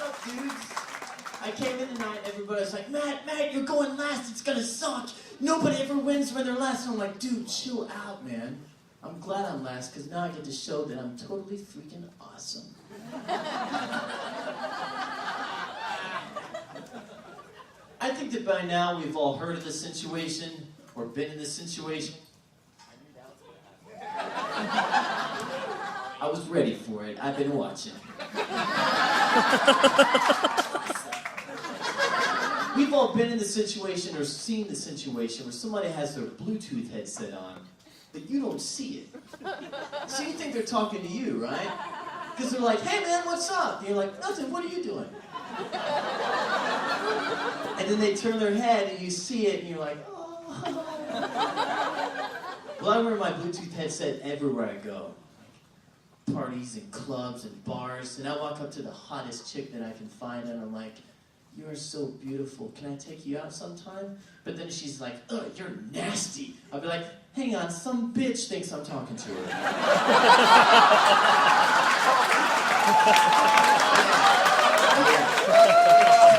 up, dudes? I came in tonight, everybody was like, Matt, you're going last, it's gonna suck. Nobody ever wins when they're last. And I'm like, dude, chill out, man. I'm glad I'm last, because now I get to show that I'm totally freaking awesome. I think that by now we've all heard of this situation, or been in this situation. I was ready for it. I've been watching. We've all been in the situation or seen the situation where somebody has their Bluetooth headset on, but you don't see it. So you think they're talking to you, right? Because they're like, hey man, what's up? And you're like, nothing, what are you doing? And then they turn their head and you see it and you're like, oh. Well, I wear my Bluetooth headset everywhere I go. Parties and clubs and bars, and I walk up to the hottest chick that I can find and I'm like, you are so beautiful, can I take you out sometime? But then she's like, ugh, you're nasty. I'll be like, hang on, some bitch thinks I'm talking to her. Yeah.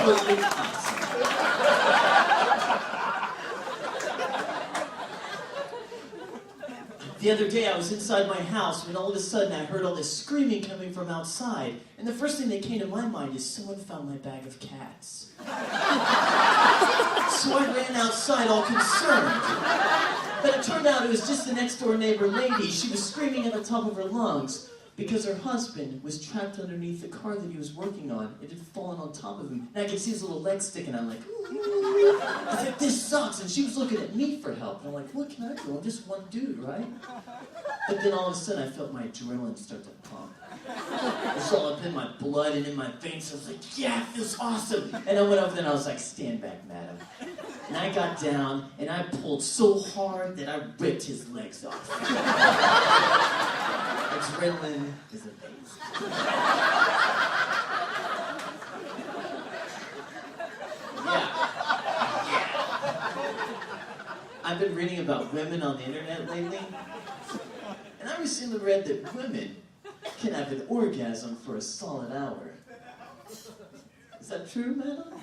Totally awesome. The other day I was inside my house when all of a sudden I heard all this screaming coming from outside. And the first thing that came to my mind is someone found my bag of cats. So I ran outside all concerned. But it turned out it was just the next door neighbor lady. She was screaming at the top of her lungs because her husband was trapped underneath the car that he was working on. It had fallen on top of him. And I could see his little legs sticking out. I'm like, ooh. I was like, this sucks. And she was looking at me for help. And I'm like, what can I do? I'm just one dude, right? But then all of a sudden I felt my adrenaline start to pump. It was all up in my blood and in my veins. I was like, yeah, it feels awesome. And I went over there and I was like, stand back, madam. And I got down and I pulled so hard that I ripped his legs off. Adrenaline is amazing. Yeah. I've been reading about women on the internet lately. And I recently read that women can have an orgasm for a solid hour. Is that true, madam?